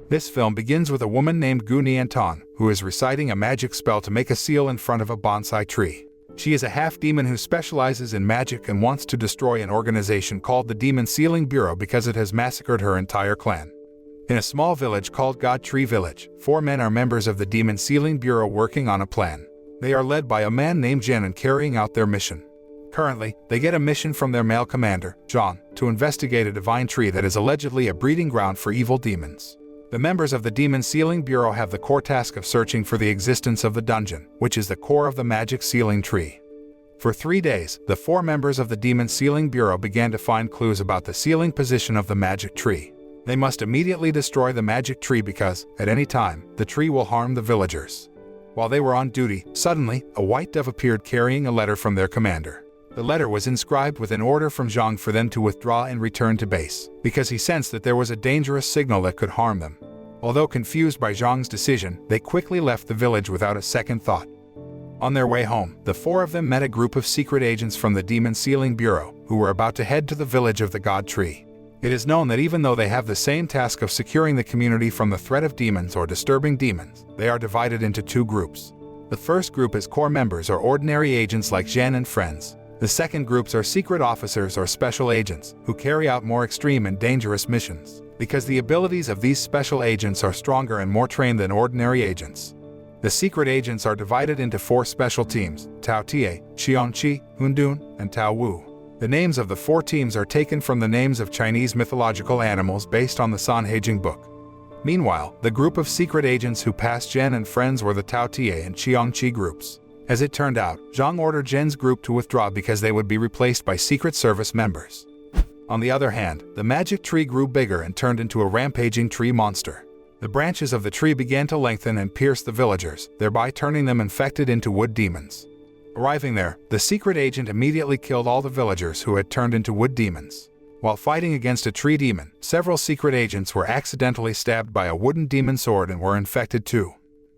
This film begins with a woman named Gu Niantong, who is reciting a magic spell to make a seal in front of a bonsai tree. She is a half-demon who specializes in magic and wants to destroy an organization called the Demon Sealing Bureau because it has massacred her entire clan. In a small village called God Tree Village, 4 men are members of the Demon Sealing Bureau working on a plan. They are led by a man named Zhen and carrying out their mission. Currently, they get a mission from their male commander, Zhang, to investigate a divine tree that is allegedly a breeding ground for evil demons. The members of the Demon Sealing Bureau have the core task of searching for the existence of the dungeon, which is the core of the magic sealing tree. For 3 days, the 4 members of the Demon Sealing Bureau began to find clues about the sealing position of the magic tree. They must immediately destroy the magic tree because, at any time, the tree will harm the villagers. While they were on duty, suddenly, a white dove appeared carrying a letter from their commander. The letter was inscribed with an order from Zhang for them to withdraw and return to base, because he sensed that there was a dangerous signal that could harm them. Although confused by Zhang's decision, they quickly left the village without a second thought. On their way home, the 4 of them met a group of secret agents from the Demon Sealing Bureau, who were about to head to the village of the God Tree. It is known that even though they have the same task of securing the community from the threat of demons or disturbing demons, they are divided into 2 groups. The first group is core members or ordinary agents like Zhen and friends. The second groups are secret officers or special agents, who carry out more extreme and dangerous missions, because the abilities of these special agents are stronger and more trained than ordinary agents. The secret agents are divided into 4 special teams: Tao Tie, Qiangqi, Hundun, and Tao Wu. The names of the 4 teams are taken from the names of Chinese mythological animals based on the Sanheijing book. Meanwhile, the group of secret agents who passed Zhen and friends were the Tao Tie and Qiangqi groups. As it turned out, Zhang ordered Zhen's group to withdraw because they would be replaced by Secret Service members. On the other hand, the magic tree grew bigger and turned into a rampaging tree monster. The branches of the tree began to lengthen and pierce the villagers, thereby turning them infected into wood demons. Arriving there, the secret agent immediately killed all the villagers who had turned into wood demons. While fighting against a tree demon, several secret agents were accidentally stabbed by a wooden demon sword and were infected too.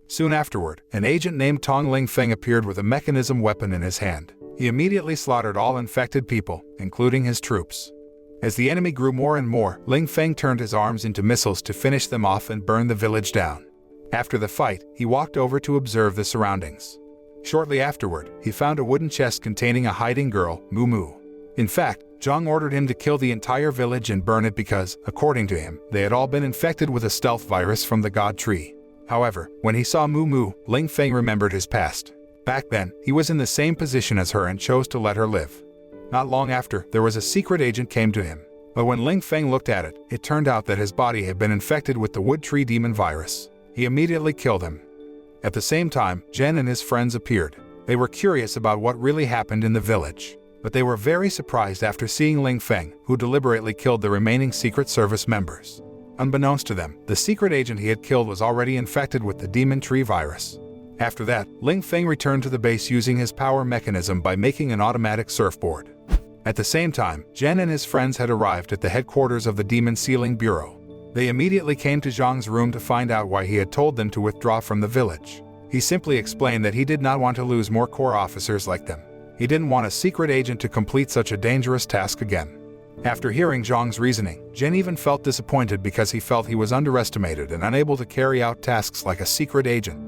Soon afterward, an agent named Tang Lingfeng appeared with a mechanism weapon in his hand. He immediately slaughtered all infected people, including his troops. As the enemy grew more and more, Ling Feng turned his arms into missiles to finish them off and burn the village down. After the fight, he walked over to observe the surroundings. Shortly afterward, he found a wooden chest containing a hiding girl, Mumu. In fact, Zhang ordered him to kill the entire village and burn it because, according to him, they had all been infected with a stealth virus from the God Tree. However, when he saw Mumu, Ling Feng remembered his past. Back then, he was in the same position as her and chose to let her live. Not long after, there was a secret agent came to him. But when Ling Feng looked at it, it turned out that his body had been infected with the wood tree demon virus. He immediately killed him. At the same time, Zhen and his friends appeared. They were curious about what really happened in the village. But they were very surprised after seeing Ling Feng, who deliberately killed the remaining Secret Service members. Unbeknownst to them, the secret agent he had killed was already infected with the demon tree virus. After that, Ling Feng returned to the base using his power mechanism by making an automatic surfboard. At the same time, Zhen and his friends had arrived at the headquarters of the Demon Sealing Bureau. They immediately came to Zhang's room to find out why he had told them to withdraw from the village. He simply explained that he did not want to lose more core officers like them. He didn't want a secret agent to complete such a dangerous task again. After hearing Zhang's reasoning, Zhen even felt disappointed because he felt he was underestimated and unable to carry out tasks like a secret agent.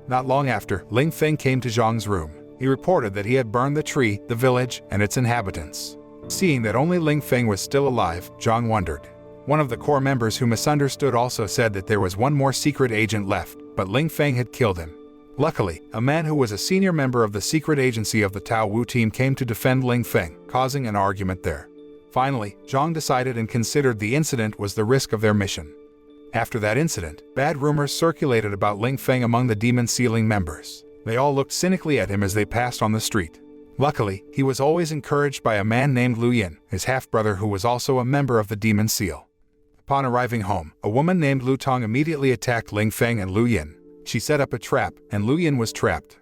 Not long after, Ling Feng came to Zhang's room. He reported that he had burned the tree, the village, and its inhabitants. Seeing that only Ling Feng was still alive, Zhang wondered. One of the core members who misunderstood also said that there was one more secret agent left, but Ling Feng had killed him. Luckily, a man who was a senior member of the secret agency of the Tao Wu team came to defend Ling Feng, causing an argument there. Finally, Zhang decided and considered the incident was the risk of their mission. After that incident, bad rumors circulated about Ling Feng among the Demon Sealing members. They all looked cynically at him as they passed on the street. Luckily, he was always encouraged by a man named Lu Yin, his half-brother who was also a member of the Demon Seal. Upon arriving home, a woman named Lu Tong immediately attacked Ling Feng and Lu Yin. She set up a trap, and Lu Yin was trapped.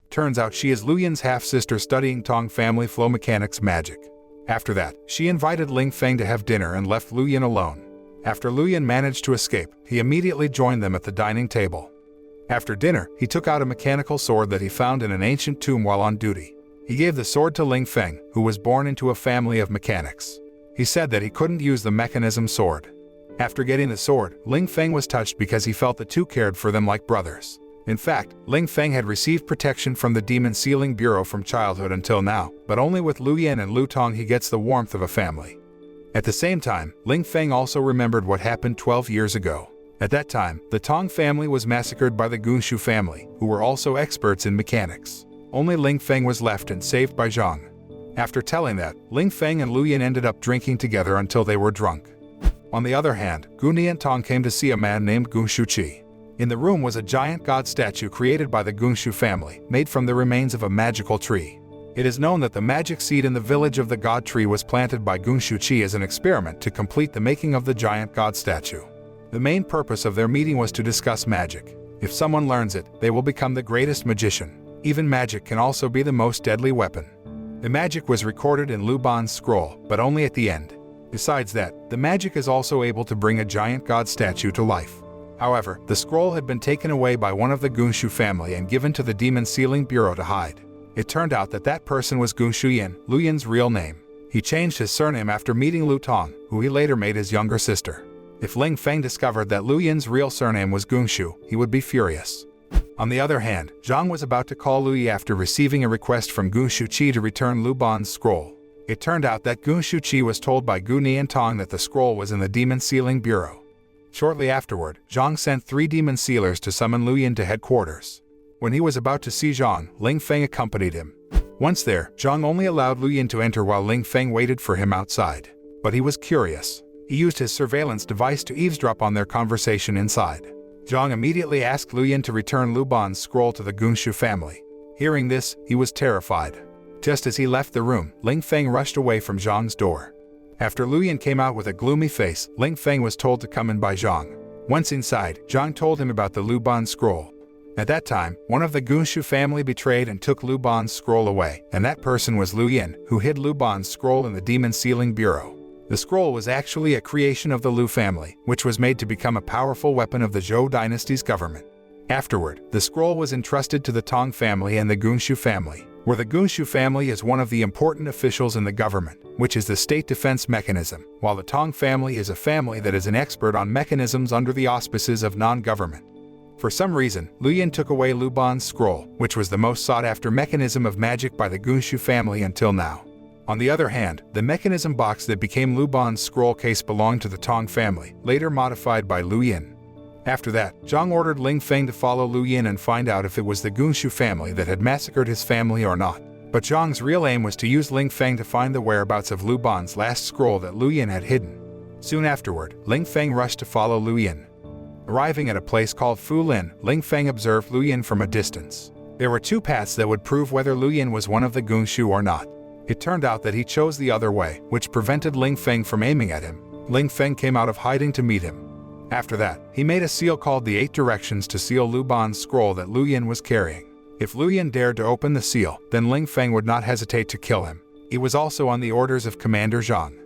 Turns out she is Lu Yin's half-sister studying Tong family flow mechanics magic. After that, she invited Ling Feng to have dinner and left Lu Yin alone. After Lu Yin managed to escape, he immediately joined them at the dining table. After dinner, he took out a mechanical sword that he found in an ancient tomb while on duty. He gave the sword to Ling Feng, who was born into a family of mechanics. He said that he couldn't use the mechanism sword. After getting the sword, Ling Feng was touched because he felt the two cared for them like brothers. In fact, Ling Feng had received protection from the Demon Sealing Bureau from childhood until now, but only with Lu Yin and Lu Tong he gets the warmth of a family. At the same time, Ling Feng also remembered what happened 12 years ago. At that time, the Tong family was massacred by the Gunshu family, who were also experts in mechanics. Only Ling Feng was left and saved by Zhang. After telling that, Ling Feng and Lu Yin ended up drinking together until they were drunk. On the other hand, Niantong came to see a man named Gong Shujia. In the room was a giant god statue created by the Gunshu family, made from the remains of a magical tree. It is known that the magic seed in the village of the god tree was planted by Gong Shujia as an experiment to complete the making of the giant god statue. The main purpose of their meeting was to discuss magic. If someone learns it, they will become the greatest magician. Even magic can also be the most deadly weapon. The magic was recorded in Luban's scroll, but only at the end. Besides that, the magic is also able to bring a giant god statue to life. However, the scroll had been taken away by one of the Gunshu family and given to the Demon Sealing Bureau to hide. It turned out that that person was Gong Shujia, Lu Yin's real name. He changed his surname after meeting Lu Tong, who he later made his younger sister. If Ling Feng discovered that Lu Yin's real surname was Gunshu, he would be furious. On the other hand, Zhang was about to call Lu Yi after receiving a request from Gong Shujia to return Luban's scroll. It turned out that Gong Shujia was told by Niantong that the scroll was in the Demon Sealing Bureau. Shortly afterward, Zhang sent 3 demon sealers to summon Lu Yin to headquarters. When he was about to see Zhang, Ling Feng accompanied him. Once there, Zhang only allowed Lu Yin to enter while Ling Feng waited for him outside. But he was curious. He used his surveillance device to eavesdrop on their conversation inside. Zhang immediately asked Lu Yin to return Luban's scroll to the Gunshu family. Hearing this, he was terrified. Just as he left the room, Ling Feng rushed away from Zhang's door. After Lu Yin came out with a gloomy face, Ling Feng was told to come in by Zhang. Once inside, Zhang told him about the Luban scroll. At that time, one of the Gunshu family betrayed and took Luban's scroll away, and that person was Lu Yin, who hid Luban's scroll in the Demon Sealing Bureau. The scroll was actually a creation of the Lu family, which was made to become a powerful weapon of the Zhao Dynasty's government. Afterward, the scroll was entrusted to the Tong family and the Gunshu family, where the Gunshu family is one of the important officials in the government, which is the state defense mechanism, while the Tong family is a family that is an expert on mechanisms under the auspices of non-government. For some reason, Lu Yin took away Luban's scroll, which was the most sought-after mechanism of magic by the Gunshu family until now. On the other hand, the mechanism box that became Luban's scroll case belonged to the Tong family, later modified by Lu Yin. After that, Zhang ordered Ling Feng to follow Lu Yin and find out if it was the Gunshu family that had massacred his family or not. But Zhang's real aim was to use Ling Feng to find the whereabouts of Luban's last scroll that Lu Yin had hidden. Soon afterward, Ling Feng rushed to follow Lu Yin. Arriving at a place called Fu Lin, Ling Feng observed Lu Yin from a distance. There were 2 paths that would prove whether Lu Yin was one of the Gunshu or not. It turned out that he chose the other way, which prevented Ling Feng from aiming at him. Ling Feng came out of hiding to meet him. After that, he made a seal called the 8 Directions to seal Luban's scroll that Lu Yin was carrying. If Lu Yin dared to open the seal, then Ling Feng would not hesitate to kill him. He was also on the orders of Commander Zhang.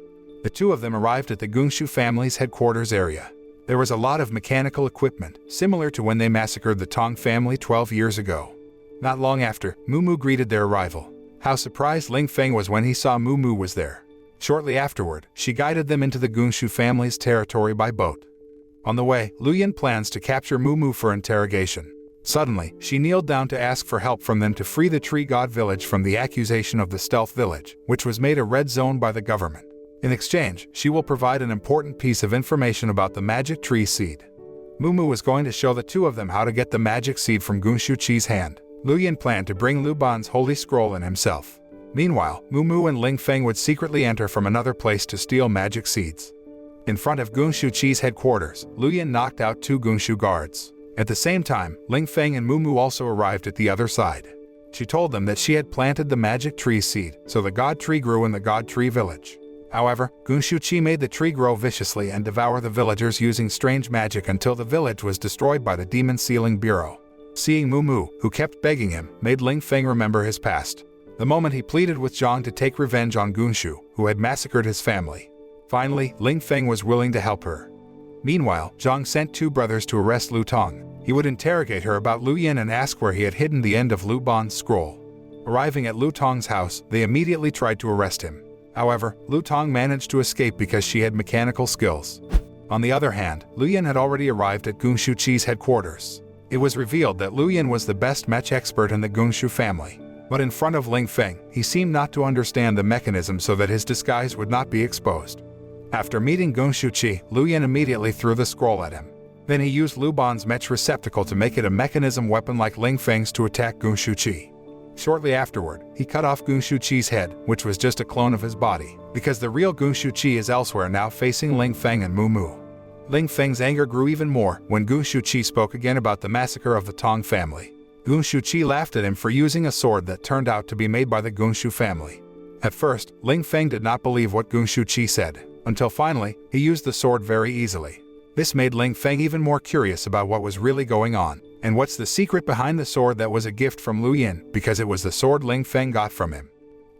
The 2 of them arrived at the Gunshu family's headquarters area. There was a lot of mechanical equipment, similar to when they massacred the Tong family 12 years ago. Not long after, Mumu greeted their arrival. How surprised Ling Feng was when he saw Mumu was there. Shortly afterward, she guided them into the Gunshu family's territory by boat. On the way, Lu Yin plans to capture Mumu for interrogation. Suddenly, she kneeled down to ask for help from them to free the Tree God village from the accusation of the Stealth Village, which was made a red zone by the government. In exchange, she will provide an important piece of information about the magic tree seed. Mumu was going to show the 2 of them how to get the magic seed from Gong Shujia's hand. Lu Yin planned to bring Luban's holy scroll in himself. Meanwhile, Mumu and Ling Feng would secretly enter from another place to steal magic seeds. In front of Gong Shujia's headquarters, Lu Yin knocked out 2 Gunshu guards. At the same time, Ling Feng and Mumu also arrived at the other side. She told them that she had planted the magic tree seed, so the god tree grew in the god tree village. However, Gong Shujia made the tree grow viciously and devour the villagers using strange magic until the village was destroyed by the Demon Sealing Bureau. Seeing Mumu, who kept begging him, made Ling Feng remember his past. The moment he pleaded with Zhang to take revenge on Gunshu, who had massacred his family. Finally, Ling Feng was willing to help her. Meanwhile, Zhang sent 2 brothers to arrest Lu Tong. He would interrogate her about Lu Yin and ask where he had hidden the end of Luban's scroll. Arriving at Lu Tong's house, they immediately tried to arrest him. However, Lu Tong managed to escape because she had mechanical skills. On the other hand, Lu Yin had already arrived at Gong Shujia's headquarters. It was revealed that Lu Yin was the best match expert in the Gunshu family. But in front of Ling Feng, he seemed not to understand the mechanism so that his disguise would not be exposed. After meeting Gong Shujia, Lu Yin immediately threw the scroll at him. Then he used Luban's mech receptacle to make it a mechanism weapon like Ling Feng's to attack Gong Shujia. Shortly afterward, he cut off Gong Shujia's head, which was just a clone of his body, because the real Gong Shujia is elsewhere now facing Ling Feng and Mumu. Ling Feng's anger grew even more when Gong Shujia spoke again about the massacre of the Tong family. Gong Shujia laughed at him for using a sword that turned out to be made by the Gunshu family. At first, Ling Feng did not believe what Gong Shujia said, until finally, he used the sword very easily. This made Ling Feng even more curious about what was really going on, and what's the secret behind the sword that was a gift from Lu Yin, because it was the sword Ling Feng got from him.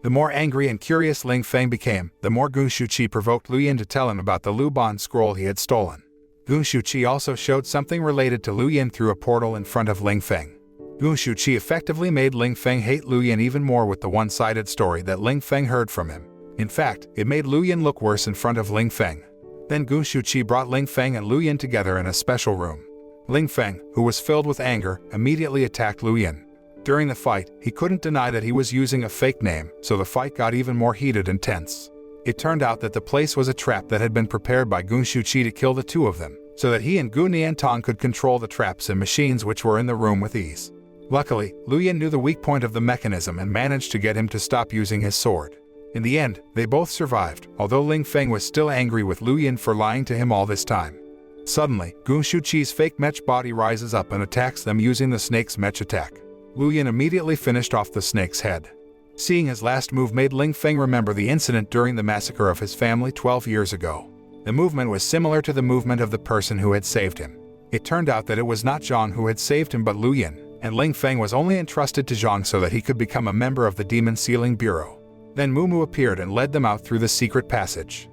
The more angry and curious Ling Feng became, the more Gong Shujia provoked Lu Yin to tell him about the Luban scroll he had stolen. Gong Shujia also showed something related to Lu Yin through a portal in front of Ling Feng. Gong Shujia effectively made Ling Feng hate Lu Yin even more with the one-sided story that Ling Feng heard from him. In fact, it made Lu Yin look worse in front of Ling Feng. Then Gong Shujia brought Ling Feng and Lu Yin together in a special room. Ling Feng, who was filled with anger, immediately attacked Lu Yin. During the fight, he couldn't deny that he was using a fake name, so the fight got even more heated and tense. It turned out that the place was a trap that had been prepared by Gong Shujia to kill the two of them, so that he and Gu Niantong could control the traps and machines which were in the room with ease. Luckily, Lu Yin knew the weak point of the mechanism and managed to get him to stop using his sword. In the end, they both survived, although Ling Feng was still angry with Lu Yin for lying to him all this time. Suddenly, Gong Shujia's fake mech body rises up and attacks them using the snake's mech attack. Lu Yin immediately finished off the snake's head. Seeing his last move made Ling Feng remember the incident during the massacre of his family 12 years ago. The movement was similar to the movement of the person who had saved him. It turned out that it was not Zhang who had saved him but Lu Yin, and Ling Feng was only entrusted to Zhang so that he could become a member of the Demon Sealing Bureau. Then Mumu appeared and led them out through the secret passage.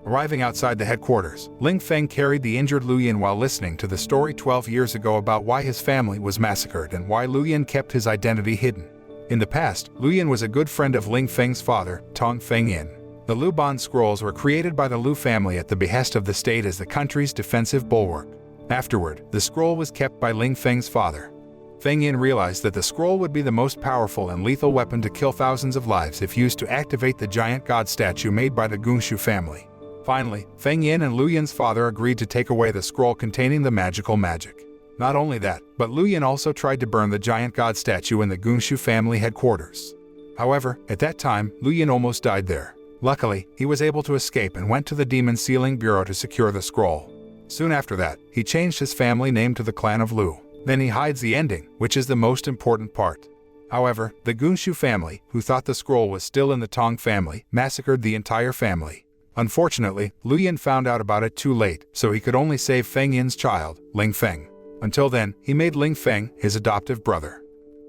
Arriving outside the headquarters, Ling Feng carried the injured Lu Yin while listening to the story 12 years ago about why his family was massacred and why Lu Yin kept his identity hidden. In the past, Lu Yin was a good friend of Ling Feng's father, Tong Yin. The Luban scrolls were created by the Lu family at the behest of the state as the country's defensive bulwark. Afterward, the scroll was kept by Ling Feng's father. Feng Yin realized that the scroll would be the most powerful and lethal weapon to kill thousands of lives if used to activate the giant god statue made by the Gunshu family. Finally, Feng Yin and Lu Yin's father agreed to take away the scroll containing the magical magic. Not only that, but Lu Yin also tried to burn the giant god statue in the Gunshu family headquarters. However, at that time, Lu Yin almost died there. Luckily, he was able to escape and went to the Demon Sealing Bureau to secure the scroll. Soon after that, he changed his family name to the clan of Lu. Then he hides the ending, which is the most important part. However, the Gunshu family, who thought the scroll was still in the Tong family, massacred the entire family. Unfortunately, Lu Yin found out about it too late, so he could only save Feng Yin's child, Ling Feng. Until then, he made Ling Feng his adoptive brother.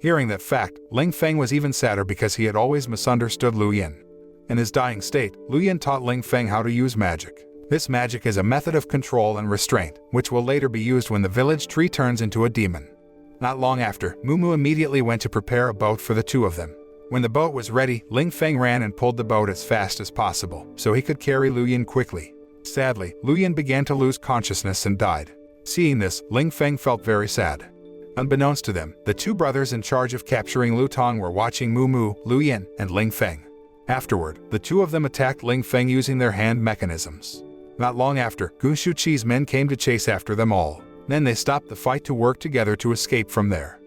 Hearing that fact, Ling Feng was even sadder because he had always misunderstood Lu Yin. In his dying state, Lu Yin taught Ling Feng how to use magic. This magic is a method of control and restraint, which will later be used when the village tree turns into a demon. Not long after, Mumu immediately went to prepare a boat for the two of them. When the boat was ready, Ling Feng ran and pulled the boat as fast as possible, so he could carry Lu Yin quickly. Sadly, Lu Yin began to lose consciousness and died. Seeing this, Ling Feng felt very sad. Unbeknownst to them, the two brothers in charge of capturing Lu Tong were watching Mumu, Lu Yin, and Ling Feng. Afterward, the two of them attacked Ling Feng using their hand mechanisms. Not long after, Gong Shujia's men came to chase after them all. Then they stopped the fight to work together to escape from there.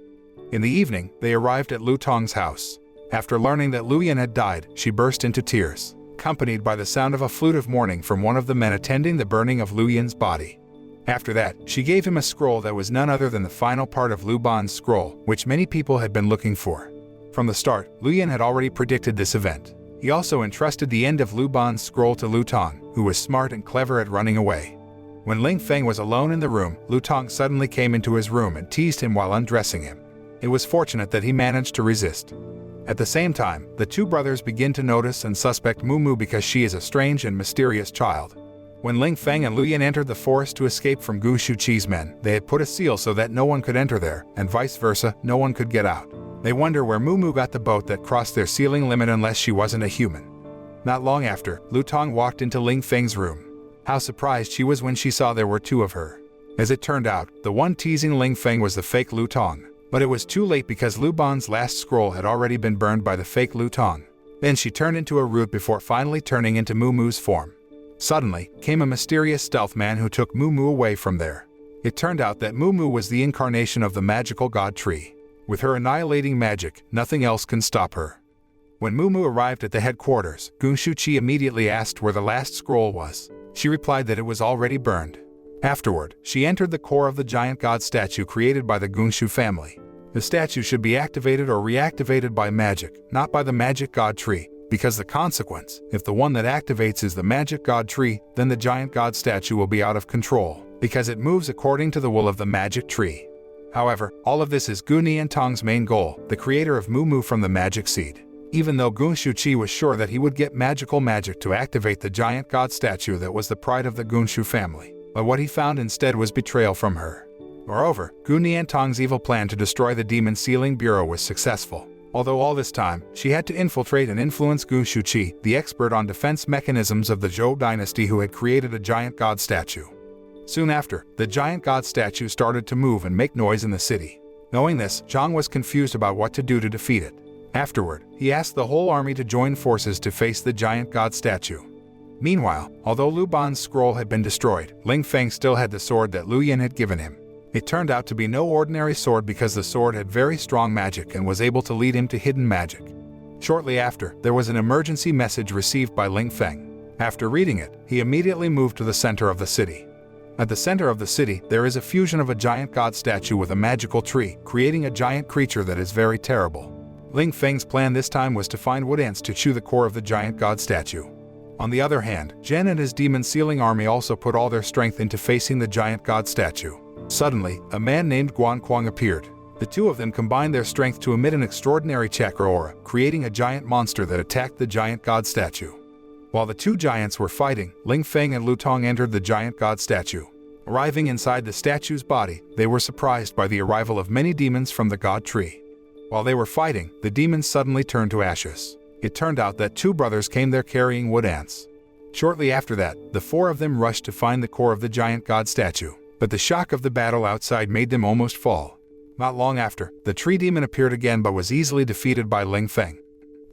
In the evening, they arrived at Lu Tong's house. After learning that Lu Yin had died, she burst into tears, accompanied by the sound of a flute of mourning from one of the men attending the burning of Lu Yin's body. After that, she gave him a scroll that was none other than the final part of Luban's scroll, which many people had been looking for. From the start, Lu Yin had already predicted this event. He also entrusted the end of Luban's scroll to Lu Tong, who was smart and clever at running away. When Ling Feng was alone in the room, Lu Tong suddenly came into his room and teased him while undressing him. It was fortunate that he managed to resist. At the same time, the two brothers begin to notice and suspect Mumu because she is a strange and mysterious child. When Ling Feng and Lu Yin entered the forest to escape from Gong Shujia's men, they had put a seal so that no one could enter there, and vice versa, no one could get out. They wonder where Mumu got the boat that crossed their ceiling limit unless she wasn't a human. Not long after, Tong walked into Ling Feng's room. How surprised she was when she saw there were two of her. As it turned out, the one teasing Ling Feng was the fake Tong. But it was too late because Luban's last scroll had already been burned by the fake Tong. Then she turned into a root before finally turning into Mumu's form. Suddenly, came a mysterious stealth man who took Mumu away from there. It turned out that Mumu was the incarnation of the magical god tree. With her annihilating magic, nothing else can stop her. When Mumu arrived at the headquarters, Gunshu immediately asked where the last scroll was. She replied that it was already burned. Afterward, she entered the core of the giant god statue created by the Gunshu family. The statue should be activated or reactivated by magic, not by the magic god tree, because the consequence, if the one that activates is the magic god tree, then the giant god statue will be out of control, because it moves according to the will of the magic tree. However, all of this is Niantong's main goal, the creator of Mumu from the magic seed. Even though Gunshu was sure that he would get magical magic to activate the giant god statue that was the pride of the Gunshu family, but what he found instead was betrayal from her. Moreover, Niantong's evil plan to destroy the Demon Sealing Bureau was successful. Although all this time, she had to infiltrate and influence Gunshu, the expert on defense mechanisms of the Zhao Dynasty who had created a giant god statue. Soon after, the giant god statue started to move and make noise in the city. Knowing this, Zhang was confused about what to do to defeat it. Afterward, he asked the whole army to join forces to face the giant god statue. Meanwhile, although Luban's scroll had been destroyed, Ling Feng still had the sword that Lu Yin had given him. It turned out to be no ordinary sword because the sword had very strong magic and was able to lead him to hidden magic. Shortly after, there was an emergency message received by Ling Feng. After reading it, he immediately moved to the center of the city. At the center of the city, there is a fusion of a giant god statue with a magical tree, creating a giant creature that is very terrible. Ling Feng's plan this time was to find wood ants to chew the core of the giant god statue. On the other hand, Zhen and his demon sealing army also put all their strength into facing the giant god statue. Suddenly, a man named Guan Kuang appeared. The two of them combined their strength to emit an extraordinary chakra aura, creating a giant monster that attacked the giant god statue. While the two giants were fighting, Ling Feng and Tong entered the giant god statue. Arriving inside the statue's body, they were surprised by the arrival of many demons from the god tree. While they were fighting, the demons suddenly turned to ashes. It turned out that two brothers came there carrying wood ants. Shortly after that, the four of them rushed to find the core of the giant god statue, but the shock of the battle outside made them almost fall. Not long after, the tree demon appeared again but was easily defeated by Ling Feng.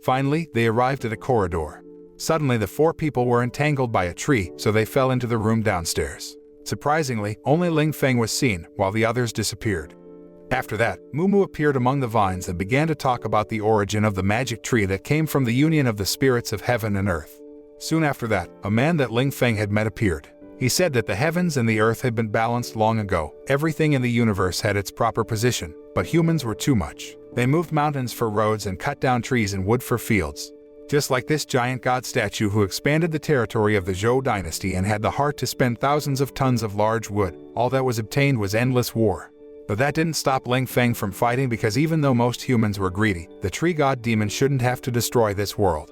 Finally, they arrived at a corridor. Suddenly the four people were entangled by a tree, so they fell into the room downstairs. Surprisingly, only Ling Feng was seen, while the others disappeared. After that, Mumu appeared among the vines and began to talk about the origin of the magic tree that came from the union of the spirits of heaven and earth. Soon after that, a man that Ling Feng had met appeared. He said that the heavens and the earth had been balanced long ago. Everything in the universe had its proper position, but humans were too much. They moved mountains for roads and cut down trees and wood for fields. Just like this giant god statue who expanded the territory of the Zhou Dynasty and had the heart to spend thousands of tons of large wood, all that was obtained was endless war. But that didn't stop Ling Feng from fighting because even though most humans were greedy, the tree god demon shouldn't have to destroy this world.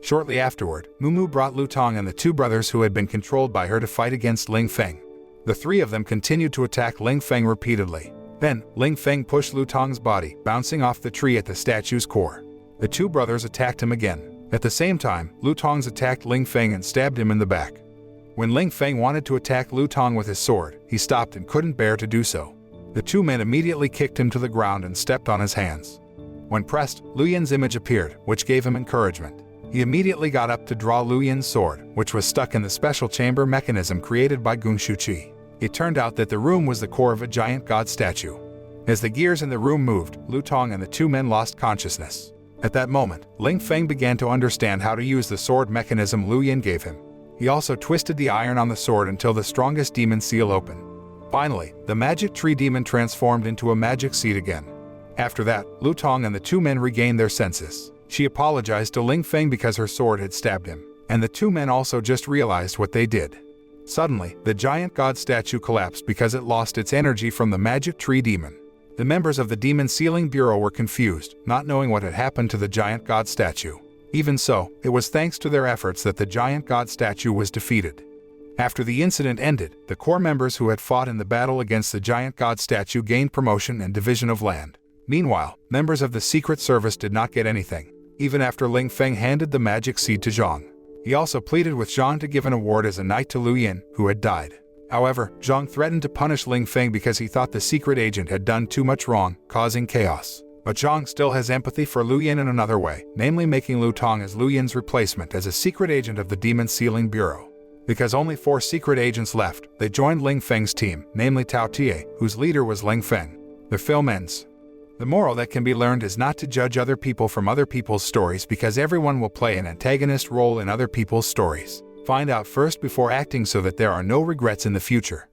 Shortly afterward, Mumu brought Tong and the two brothers who had been controlled by her to fight against Ling Feng. The three of them continued to attack Ling Feng repeatedly. Then, Ling Feng pushed Tong's body, bouncing off the tree at the statue's core. The two brothers attacked him again. At the same time, Tong's attacked Ling Feng and stabbed him in the back. When Ling Feng wanted to attack Tong with his sword, he stopped and couldn't bear to do so. The two men immediately kicked him to the ground and stepped on his hands. When pressed, Lu Yin's image appeared, which gave him encouragement. He immediately got up to draw Lu Yin's sword, which was stuck in the special chamber mechanism created by Gunshu. It turned out that the room was the core of a giant god statue. As the gears in the room moved, Tong and the two men lost consciousness. At that moment, Ling Feng began to understand how to use the sword mechanism Lu Yin gave him. He also twisted the iron on the sword until the strongest demon seal opened. Finally, the magic tree demon transformed into a magic seed again. After that, Tong and the two men regained their senses. She apologized to Ling Feng because her sword had stabbed him, and the two men also just realized what they did. Suddenly, the giant god statue collapsed because it lost its energy from the magic tree demon. The members of the Demon Sealing Bureau were confused, not knowing what had happened to the giant god statue. Even so, it was thanks to their efforts that the giant god statue was defeated. After the incident ended, the core members who had fought in the battle against the giant god statue gained promotion and division of land. Meanwhile, members of the Secret Service did not get anything, even after Ling Feng handed the magic seed to Zhang. He also pleaded with Zhang to give an award as a knight to Lu Yin, who had died. However, Zhang threatened to punish Ling Feng because he thought the secret agent had done too much wrong, causing chaos. But Zhang still has empathy for Lu Yin in another way, namely making Lu Tong as Lu Yin's replacement as a secret agent of the Demon Sealing Bureau. Because only 4 secret agents left, they joined Ling Feng's team, namely Tao Tie, whose leader was Ling Feng. The film ends. The moral that can be learned is not to judge other people from other people's stories because everyone will play an antagonist role in other people's stories. Find out first before acting so that there are no regrets in the future.